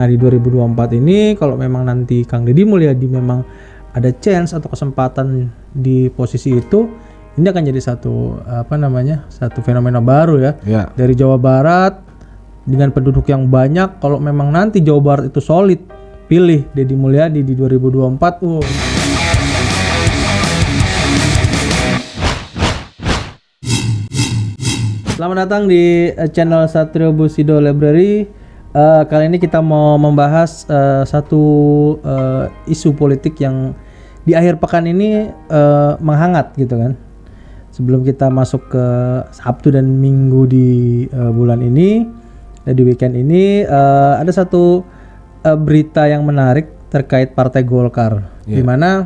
Nah di 2024 ini kalau memang nanti Kang Deddy Mulyadi memang ada chance atau kesempatan di posisi itu, ini akan jadi satu fenomena baru ya. Dari Jawa Barat dengan penduduk yang banyak, kalau memang nanti Jawa Barat itu solid, pilih Deddy Mulyadi di 2024. Selamat datang di channel Satrio Bushido Library. Kali ini kita mau membahas satu isu politik yang di akhir pekan ini menghangat gitu kan. Sebelum kita masuk ke Sabtu dan Minggu di bulan ini, di weekend ini, ada satu berita yang menarik terkait Partai Golkar, di mana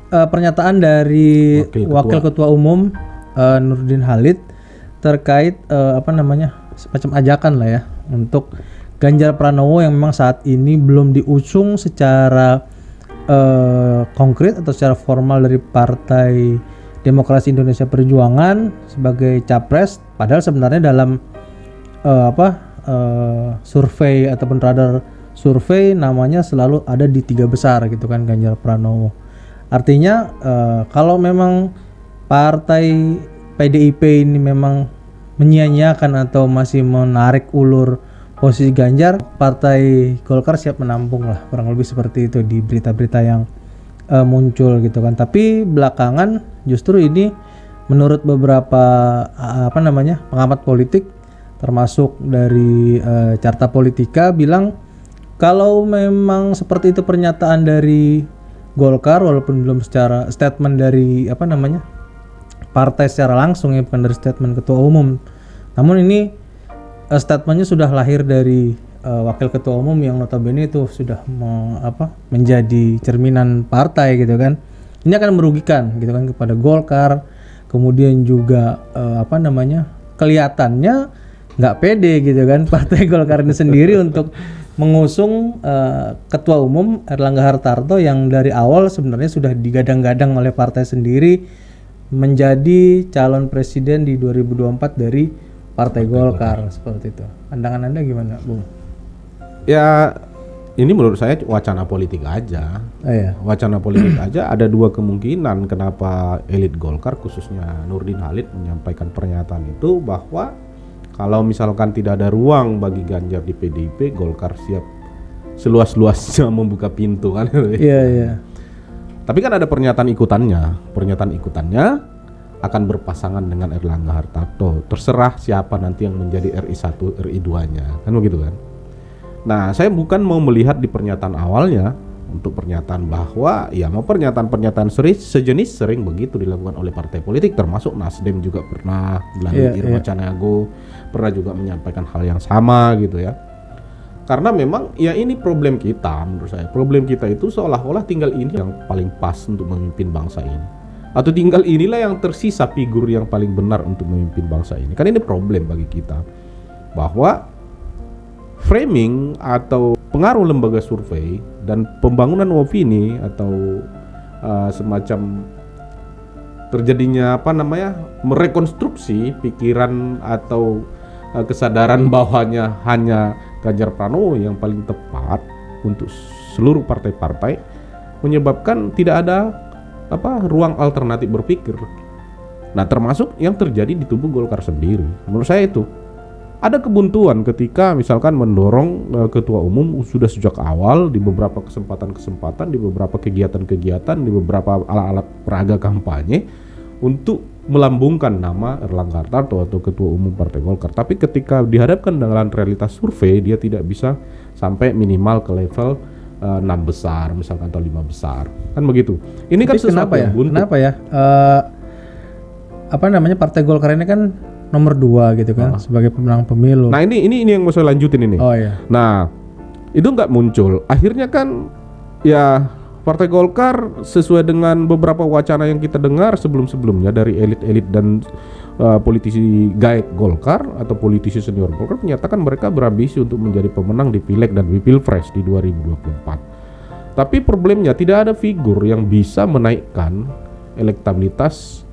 pernyataan dari Wakil Ketua Umum Nurdin Halid terkait semacam ajakan lah ya untuk Ganjar Pranowo yang memang saat ini belum diusung secara konkret atau secara formal dari Partai Demokrasi Indonesia Perjuangan sebagai capres, padahal sebenarnya dalam survei ataupun radar survei namanya selalu ada di 3 besar gitu kan, Ganjar Pranowo. Artinya kalau memang partai PDIP ini memang menyia-nyiakan atau masih menarik ulur posisi Ganjar, Partai Golkar siap menampung lah, kurang lebih seperti itu di berita-berita yang muncul gitu kan. Tapi belakangan justru ini menurut beberapa pengamat politik termasuk dari Carta Politika bilang kalau memang seperti itu pernyataan dari Golkar, walaupun belum secara statement dari partai secara langsung ya, bukan dari statement ketua umum, namun ini statementnya sudah lahir dari wakil ketua umum yang notabene itu sudah menjadi cerminan partai gitu kan. Ini akan merugikan gitu kan kepada Golkar, kemudian juga kelihatannya nggak pede gitu kan Partai Golkar ini sendiri untuk mengusung ketua umum Erlangga Hartarto yang dari awal sebenarnya sudah digadang-gadang oleh partai sendiri menjadi calon presiden di 2024 dari Partai Golkar. Seperti itu. Pandangan Anda gimana, Bung? Ya, ini menurut saya wacana politik aja. Wacana politik aja. Ada 2 kemungkinan kenapa elit Golkar khususnya Nurdin Halid menyampaikan pernyataan itu, bahwa kalau misalkan tidak ada ruang bagi Ganjar di PDIP, Golkar siap seluas-luasnya membuka pintu kan. Iya. Tapi kan ada pernyataan ikutannya. Pernyataan ikutannya akan berpasangan dengan Erlangga Hartarto. Terserah siapa nanti yang menjadi RI1, RI2-nya. Kan begitu kan? Nah, saya bukan mau melihat di pernyataan awalnya untuk pernyataan bahwa pernyataan-pernyataan sejenis sering begitu dilakukan oleh partai politik, termasuk Nasdem juga pernah, melalui Irma Canago pernah juga menyampaikan hal yang sama gitu ya. Karena memang ini problem kita, menurut saya. Problem kita itu seolah-olah tinggal ini yang paling pas untuk memimpin bangsa ini. Atau tinggal inilah yang tersisa figur yang paling benar untuk memimpin bangsa ini. Kan ini problem bagi kita, bahwa framing atau pengaruh lembaga survei dan pembangunan opini atau semacam terjadinya merekonstruksi pikiran atau kesadaran bahwanya hanya Ganjar Pranowo yang paling tepat untuk seluruh partai-partai, menyebabkan tidak ada ruang alternatif berpikir. Nah, termasuk yang terjadi di tubuh Golkar sendiri. Menurut saya itu ada kebuntuan ketika misalkan mendorong ketua umum sudah sejak awal di beberapa kesempatan, di beberapa kegiatan-kegiatan, di beberapa alat-alat peraga kampanye untuk melambungkan nama Erlangga Hartarto atau ketua umum Partai Golkar. Tapi ketika dihadapkan dengan realitas survei, dia tidak bisa sampai minimal ke level 6 besar misalkan atau 5 besar, kan begitu. Ini kan sesuatu yang buntu. Kenapa ya? Partai Golkar ini kan nomor 2 gitu kan sebagai pemenang pemilu. Nah ini yang mau saya lanjutin ini. Nah itu nggak muncul. Akhirnya kan ya Partai Golkar sesuai dengan beberapa wacana yang kita dengar sebelum-sebelumnya dari elit-elit dan politisi gaet Golkar atau politisi senior Golkar menyatakan mereka berambisi untuk menjadi pemenang di Pileg dan di Pilpres di 2024. Tapi problemnya tidak ada figur yang bisa menaikkan elektabilitas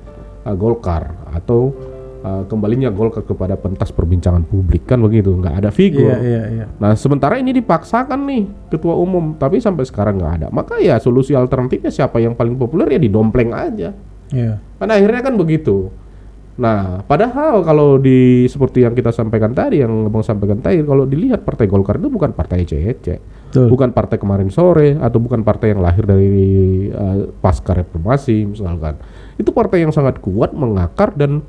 Golkar atau kembalinya Golkar kepada pentas perbincangan publik, kan begitu, nggak ada figur. Iya. Nah sementara ini dipaksakan nih ketua umum, tapi sampai sekarang nggak ada. Maka ya solusi alternatifnya siapa yang paling populer ya didompleng aja. Iya. Kan akhirnya kan begitu. Nah padahal kalau seperti yang kita sampaikan tadi, yang Abang sampaikan tadi, kalau dilihat Partai Golkar itu bukan partai ece-ece, bukan partai kemarin sore, atau bukan partai yang lahir dari pasca reformasi misalkan. Itu partai yang sangat kuat, mengakar, dan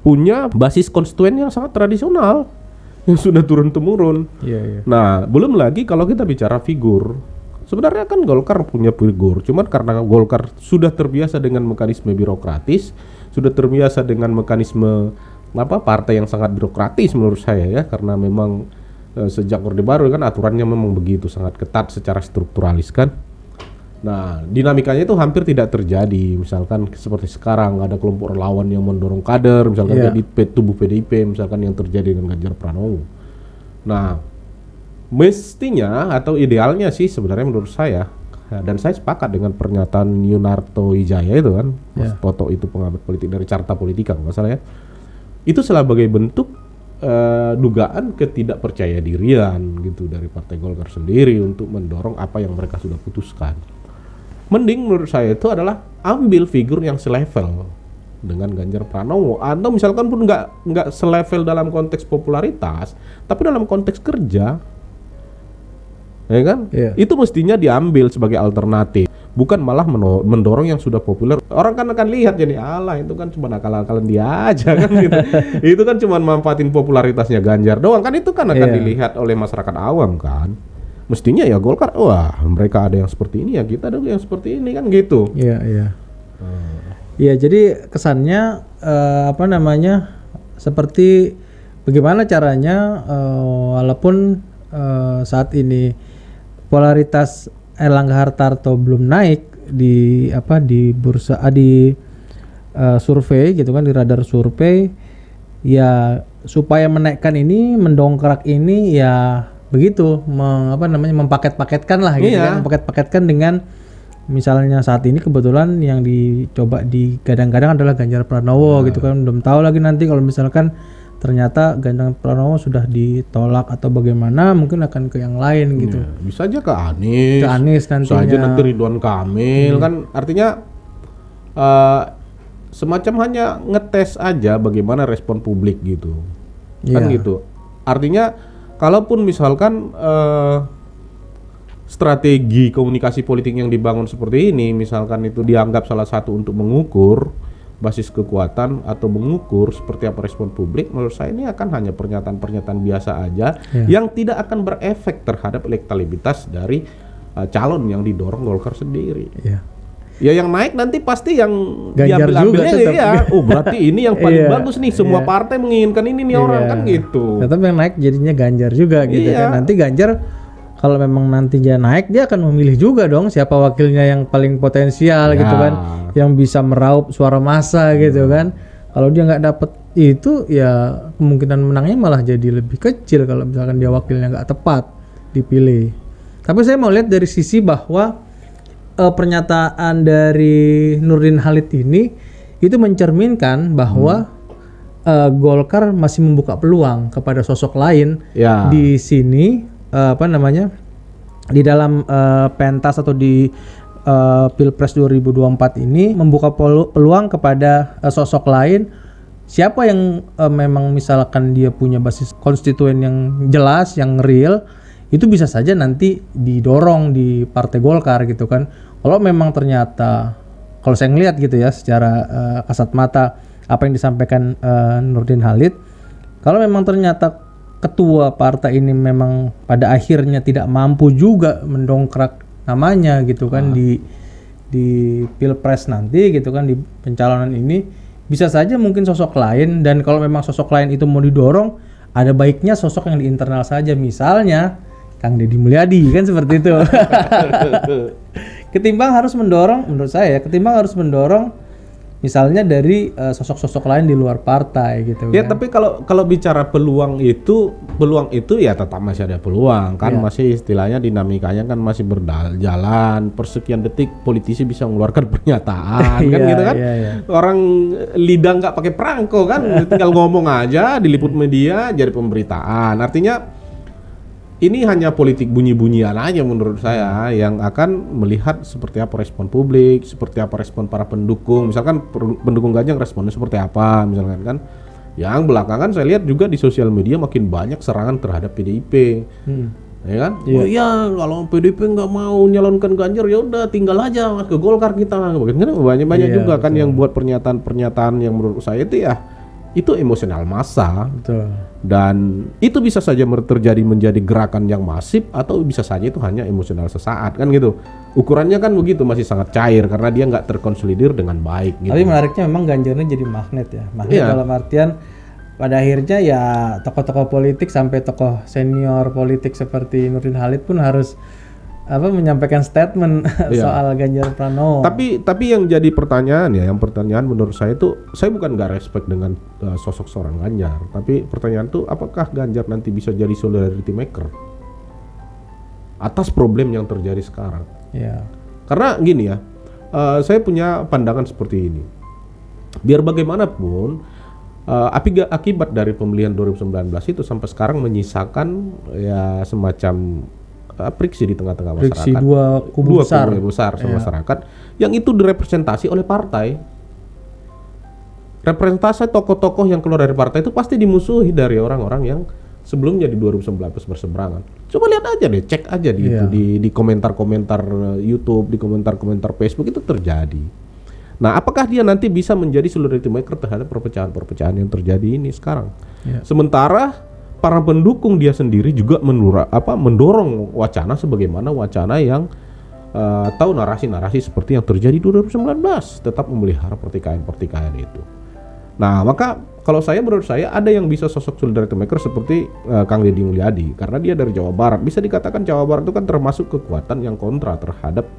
punya basis konstituen yang sangat tradisional yang sudah turun-temurun. Iya. Nah, belum lagi kalau kita bicara figur. Sebenarnya kan Golkar punya figur, cuman karena Golkar sudah terbiasa dengan mekanisme birokratis, sudah terbiasa dengan mekanisme partai yang sangat birokratis menurut saya ya, karena memang sejak Orde Baru kan aturannya memang begitu sangat ketat secara strukturalis kan. Nah, dinamikanya itu hampir tidak terjadi. Misalkan seperti sekarang ada kelompok relawan yang mendorong kader, misalkan di tubuh PDIP, misalkan yang terjadi dengan Ganjar Pranowo. Nah, mestinya atau idealnya sih sebenarnya menurut saya, dan saya sepakat dengan pernyataan Yunarto Wijaya itu kan, Mas Toto itu pengamat politik dari Carta Politika nggak salah ya. Itu sebagai bentuk dugaan ketidakpercayadirian gitu dari Partai Golkar sendiri untuk mendorong apa yang mereka sudah putuskan. Mending menurut saya itu adalah ambil figur yang selevel dengan Ganjar Pranowo, atau misalkan pun nggak selevel dalam konteks popularitas, tapi dalam konteks kerja, ya kan? Itu mestinya diambil sebagai alternatif, bukan malah mendorong yang sudah populer. Orang kan akan lihat jadi alah itu kan cuma akal-akalan dia aja kan gitu. Itu kan cuma manfaatin popularitasnya Ganjar doang kan, itu kan akan dilihat oleh masyarakat awam kan. Mestinya ya Golkar, wah mereka ada yang seperti ini ya kita ada yang seperti ini kan gitu. Iya. Iya, jadi kesannya seperti bagaimana caranya walaupun saat ini polaritas Erlangga Hartarto belum naik di bursa di survei gitu kan, di radar survei, ya supaya menaikkan ini, mendongkrak ini ya begitu, mempaket-paketkan lah gitu kan, mempaket-paketkan dengan misalnya saat ini kebetulan yang dicoba digadang-gadang adalah Ganjar Pranowo gitu kan. Belum tahu lagi nanti kalau misalkan ternyata Ganjar Pranowo sudah ditolak atau bagaimana, mungkin akan ke yang lain gitu. Bisa aja ke Anies nantinya. Bisa aja nanti Ridwan Kamil kan, artinya semacam hanya ngetes aja bagaimana respon publik gitu. Kan gitu. Artinya kalaupun misalkan strategi komunikasi politik yang dibangun seperti ini, misalkan itu dianggap salah satu untuk mengukur basis kekuatan atau mengukur seperti apa respon publik, menurut saya ini akan hanya pernyataan-pernyataan biasa aja yang tidak akan berefek terhadap elektabilitas dari calon yang didorong Golkar sendiri. Ya yang naik nanti pasti yang diambil-ambilnya ya. Oh berarti ini yang paling bagus nih, semua partai menginginkan ini nih orang kan gitu. Tetap yang naik jadinya Ganjar juga gitu kan. Nanti Ganjar kalau memang nantinya naik, dia akan memilih juga dong siapa wakilnya yang paling potensial gitu kan, yang bisa meraup suara massa gitu kan. Kalau dia nggak dapet itu ya kemungkinan menangnya malah jadi lebih kecil kalau misalkan dia wakilnya nggak tepat dipilih. Tapi saya mau lihat dari sisi bahwa pernyataan dari Nurdin Halid ini itu mencerminkan bahwa Golkar masih membuka peluang kepada sosok lain di sini, di dalam pentas atau di Pilpres 2024 ini, membuka peluang kepada sosok lain. Siapa yang memang misalkan dia punya basis konstituen yang jelas, yang real, itu bisa saja nanti didorong di Partai Golkar gitu kan. Kalau memang ternyata, kalau saya ngelihat gitu ya secara kasat mata apa yang disampaikan Nurdin Halid, kalau memang ternyata ketua partai ini memang pada akhirnya tidak mampu juga mendongkrak namanya gitu kan di Pilpres nanti gitu kan, di pencalonan ini, bisa saja mungkin sosok lain. Dan kalau memang sosok lain itu mau didorong, ada baiknya sosok yang di internal saja, misalnya Kang Deddy Mulyadi kan, seperti itu. Ketimbang harus mendorong, menurut saya ketimbang harus mendorong misalnya dari sosok-sosok lain di luar partai gitu Ya kan. tapi kalau bicara peluang itu ya tetap masih ada peluang kan, masih istilahnya dinamikanya kan masih berjalan. Persekian detik politisi bisa mengeluarkan pernyataan kan Iya, gitu kan. iya. Orang lidah nggak pakai perangko kan, tinggal ngomong aja, diliput media jadi pemberitaan. Artinya ini hanya politik bunyi-bunyian aja menurut saya, yang akan melihat seperti apa respon publik, seperti apa respon para pendukung. Misalkan pendukung Ganjar responnya seperti apa misalkan kan. Yang belakangan saya lihat juga di sosial media makin banyak serangan terhadap PDIP. Ya kan? Iya. Oh iya, kalau PDIP nggak mau nyalonkan Ganjar ya udah tinggal aja Mas ke Golkar kita. Banyak Iya, juga kan betul. yang buat pernyataan-pernyataan yang menurut saya itu emosional massa. Betul. Dan itu bisa saja terjadi menjadi gerakan yang masif, atau bisa saja itu hanya emosional sesaat kan gitu. Ukurannya kan begitu, masih sangat cair karena dia nggak terkonsolidir dengan baik gitu. Tapi menariknya memang Ganjar ini jadi magnet ya. Magnet Iya. dalam artian pada akhirnya ya tokoh-tokoh politik sampai tokoh senior politik seperti Nurdin Halid pun harus menyampaikan statement Iya. soal Ganjar Pranowo. Tapi yang jadi pertanyaan menurut saya itu, saya bukan nggak respect dengan sosok seorang Ganjar, tapi pertanyaan tuh apakah Ganjar nanti bisa jadi solidarity maker atas problem yang terjadi sekarang? Ya. Karena gini ya, saya punya pandangan seperti ini. Biar bagaimanapun, akibat dari pemilihan 2019 itu sampai sekarang menyisakan ya semacam friksi di tengah-tengah masyarakat. Friksi dua kubu besar masyarakat yang itu direpresentasi oleh partai. Representasi tokoh-tokoh yang keluar dari partai itu pasti dimusuhi dari orang-orang yang sebelumnya di 2019 berseberangan. Coba lihat aja deh, cek aja di komentar-komentar YouTube, di komentar-komentar Facebook itu terjadi. Nah, apakah dia nanti bisa menjadi solidarity maker terhadap perpecahan-perpecahan yang terjadi ini sekarang? Ya. Sementara para pendukung dia sendiri juga mendorong wacana sebagaimana wacana yang tahu narasi-narasi seperti yang terjadi 2019, tetap memelihara pertikaian-pertikaian itu. Nah, maka menurut saya ada yang bisa sosok solidarity maker seperti Kang Deddy Mulyadi, karena dia dari Jawa Barat. Bisa dikatakan Jawa Barat itu kan termasuk kekuatan yang kontra terhadap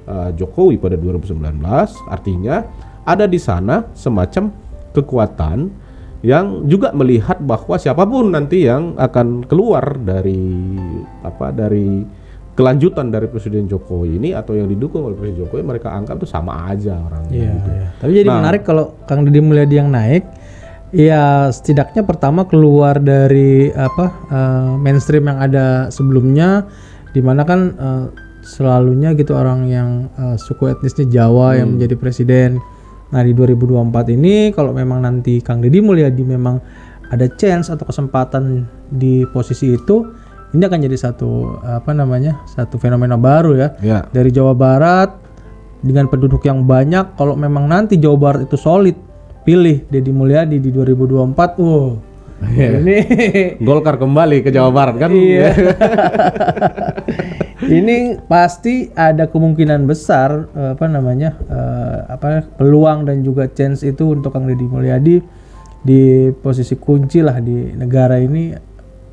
Jokowi pada 2019. Artinya ada di sana semacam kekuatan yang juga melihat bahwa siapapun nanti yang akan keluar dari kelanjutan dari Presiden Jokowi ini atau yang didukung oleh Presiden Jokowi, mereka anggap itu sama aja orangnya. Iya, gitu. iya. Tapi jadi menarik kalau Kang Deddy Mulyadi yang naik, ya setidaknya pertama keluar dari mainstream yang ada sebelumnya, di mana kan selalunya gitu orang yang suku etnisnya Jawa yang menjadi presiden. Nah di 2024 ini kalau memang nanti Kang Deddy Mulyadi memang ada chance atau kesempatan di posisi itu, ini akan jadi satu fenomena baru ya. Ya. Dari Jawa Barat dengan penduduk yang banyak, kalau memang nanti Jawa Barat itu solid, pilih Deddy Mulyadi di 2024. Ini Golkar kembali ke Jawa Barat kan? Iya. Ini pasti ada kemungkinan besar peluang dan juga chance itu untuk Kang Deddy Mulyadi di posisi kunci lah di negara ini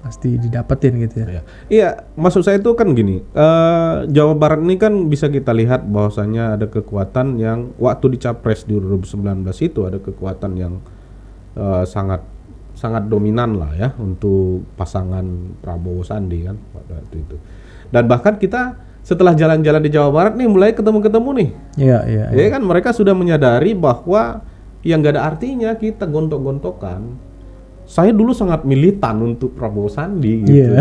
pasti didapetin gitu ya. Iya, maksud saya itu kan gini, Jawa Barat ini kan bisa kita lihat bahwasanya ada kekuatan yang waktu di Capres di 2019 itu ada kekuatan yang sangat dominan lah ya untuk pasangan Prabowo Sandi kan pada waktu itu. Dan bahkan kita setelah jalan-jalan di Jawa Barat nih mulai ketemu-ketemu nih. Iya. Ya kan mereka sudah menyadari bahwa yang gak ada artinya kita gontok-gontokan. Saya dulu sangat militan untuk Prabowo Sandi gitu.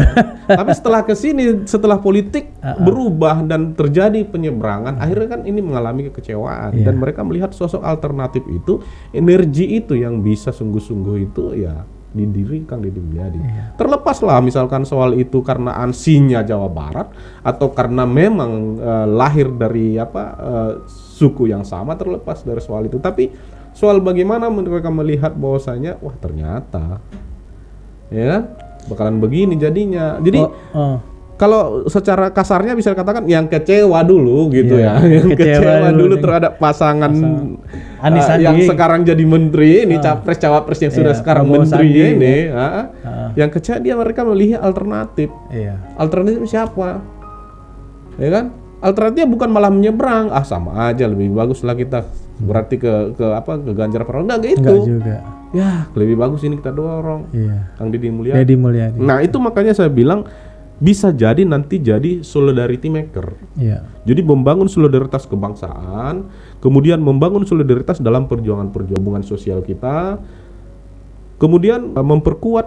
Tapi setelah kesini, setelah politik berubah dan terjadi penyeberangan, akhirnya kan ini mengalami kekecewaan. Dan mereka melihat sosok alternatif itu, energi itu yang bisa sungguh-sungguh itu ya didirikan Deddy Mulyadi. Terlepas lah misalkan soal itu karena ansinya Jawa Barat atau karena memang lahir dari suku yang sama, terlepas dari soal itu. Tapi soal bagaimana mereka melihat bahwasanya wah ternyata ya bakalan begini jadinya. Jadi kalau secara kasarnya bisa dikatakan yang kecewa dulu gitu ya. Yang kecewa dulu terhadap pasangan Anies Sandi yang sekarang jadi menteri ini, capres cawapres yang sudah sekarang Prabowo menteri Sandi, ini. Yang kecewa mereka melihat alternatif. Alternatif siapa? Ya kan? Alternatifnya bukan malah menyeberang, sama aja lebih bagus lah kita berarti ke Ganjar Pranowo enggak gitu. Enggak juga. Ya, lebih bagus ini kita dorong Iya. Kang Deddy Mulyadi. Deddy Mulyadi. Nah, itu makanya saya bilang bisa jadi nanti jadi solidarity maker. Iya. Jadi membangun solidaritas kebangsaan, kemudian membangun solidaritas dalam perjuangan sosial kita, kemudian memperkuat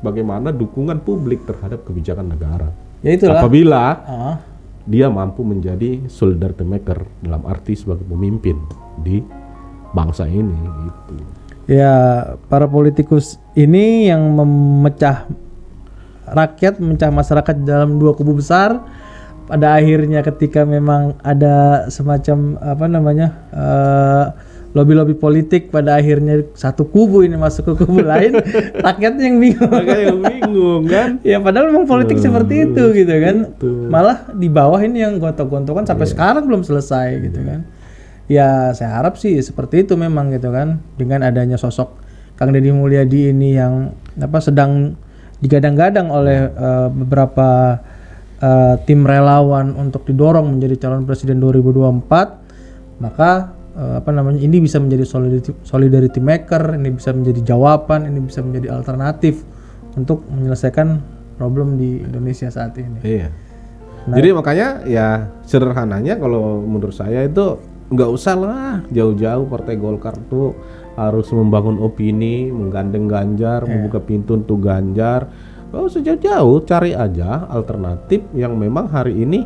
bagaimana dukungan publik terhadap kebijakan negara. Ya itulah. Apabila Ah. dia mampu menjadi solidarity maker dalam arti sebagai pemimpin di bangsa ini gitu. Ya, para politikus ini yang memecah rakyat, memecah masyarakat dalam dua kubu besar. Pada akhirnya ketika memang ada semacam lobby-lobby politik, pada akhirnya satu kubu ini masuk ke kubu lain, rakyatnya yang bingung. Makanya yang bingung kan? Ya padahal memang politik seperti itu gitu kan. Gitu. Malah di bawah ini yang gontok-gontokan sampai sekarang belum selesai gitu kan. Ya saya harap sih seperti itu memang gitu kan. Dengan adanya sosok Kang Deddy Mulyadi ini yang sedang digadang-gadang oleh beberapa tim relawan untuk didorong menjadi calon presiden 2024, maka ini bisa menjadi solidarity maker, ini bisa menjadi jawaban, ini bisa menjadi alternatif untuk menyelesaikan problem di Indonesia saat ini. Iya. Jadi makanya ya sederhananya kalau menurut saya itu nggak usah lah jauh-jauh Partai Golkar tuh harus membangun opini, menggandeng Ganjar, membuka pintu untuk Ganjar. Nggak usah jauh-jauh, cari aja alternatif yang memang hari ini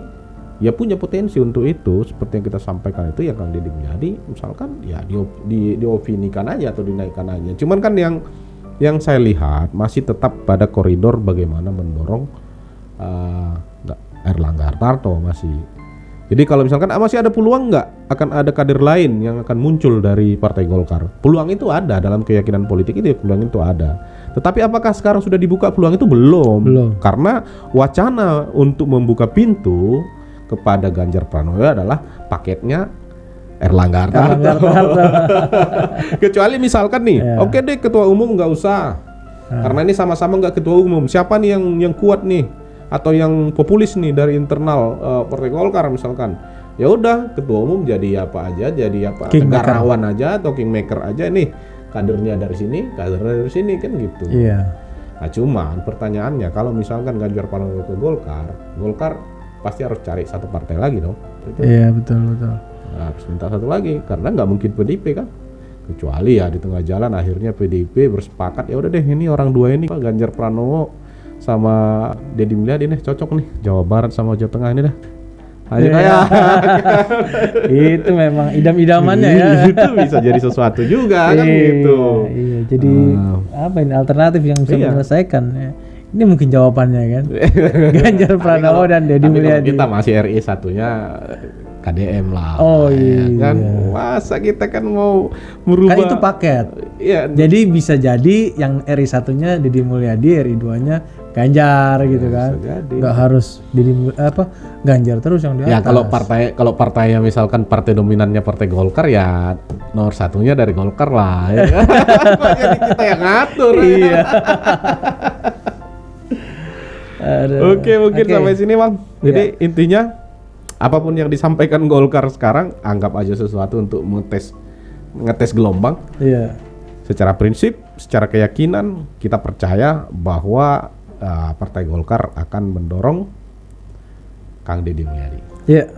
ya punya potensi untuk itu, seperti yang kita sampaikan itu ya Kang Deddy Mulyadi misalkan ya diopinikan aja atau dinaikkan aja. Cuman kan yang saya lihat masih tetap pada koridor bagaimana mendorong Erlangga Hartarto masih. Jadi kalau misalkan masih ada peluang nggak akan ada kader lain yang akan muncul dari Partai Golkar? Peluang itu ada dalam keyakinan politik itu, peluang itu ada. Tetapi apakah sekarang sudah dibuka peluang itu? Belum. Karena wacana untuk membuka pintu kepada Ganjar Pranowo adalah paketnya Erlangga Hartarto. Kecuali misalkan nih, oke deh ketua umum nggak usah, karena ini sama-sama nggak ketua umum. Siapa nih yang kuat nih? Atau yang populis nih dari internal Partai Golkar misalkan, ya udah ketua umum jadi apa aja, jadi apa negarawan aja atau kingmaker aja nih, kadernya dari sini, kadernya dari sini kan gitu. Iya. Nah cuman pertanyaannya kalau misalkan Ganjar Pranowo ke Golkar pasti harus cari satu partai lagi dong. Iya betul. Nah, harus minta satu lagi karena nggak mungkin PDIP kan, kecuali ya di tengah jalan akhirnya PDIP bersepakat ya udah deh ini orang dua ini Ganjar Pranowo sama Deddy Mulyadi nih cocok nih, Jawa Barat sama Jawa Tengah ini dah. Ayo kayak itu memang idam-idamannya ya. Itu bisa jadi sesuatu juga kan gitu. Iya, jadi apa ini alternatif yang bisa menyelesaikan ya. Ini mungkin jawabannya kan. Ganjar Pranowo dan Deddy Mulyadi. Kita masih RI satunya KDM lah. Oh iya. Kan masa kita kan mau merubah. Kan itu paket. Iya. Jadi bisa jadi yang RI satunya Deddy Mulyadi, RI 2-nya Ganjar gitu kan. Enggak harus Ganjar terus yang di atas. Ya kalau partainya misalkan partai dominannya Partai Golkar ya nomor satunya dari Golkar lah ya. Jadi kita yang ngatur. Iya. Oke, mungkin sampai sini Bang. Jadi intinya apapun yang disampaikan Golkar sekarang anggap aja sesuatu untuk ngetes gelombang. Iya. Secara prinsip, secara keyakinan kita percaya bahwa Partai Golkar akan mendorong Kang Deddy Mulyadi. Iya.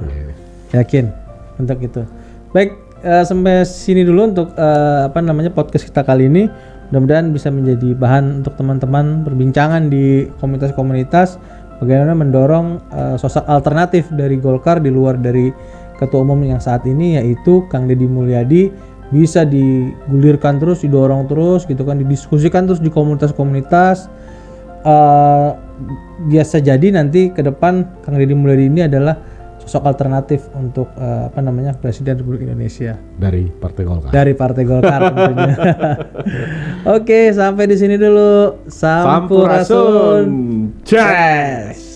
Yakin untuk itu. Baik, sampai sini dulu untuk podcast kita kali ini. Mudah-mudahan bisa menjadi bahan untuk teman-teman perbincangan di komunitas-komunitas bagaimana mendorong sosok alternatif dari Golkar di luar dari ketua umum yang saat ini, yaitu Kang Deddy Mulyadi, bisa digulirkan terus, didorong terus gitu kan, didiskusikan terus di komunitas-komunitas. Biasa jadi nanti ke depan Kang Deddy Mulyadi ini adalah sosok alternatif untuk Presiden Republik Indonesia dari Partai Golkar. Dari Partai Golkar tentunya. Oke, sampai di sini dulu. Sampurasun. Cheers.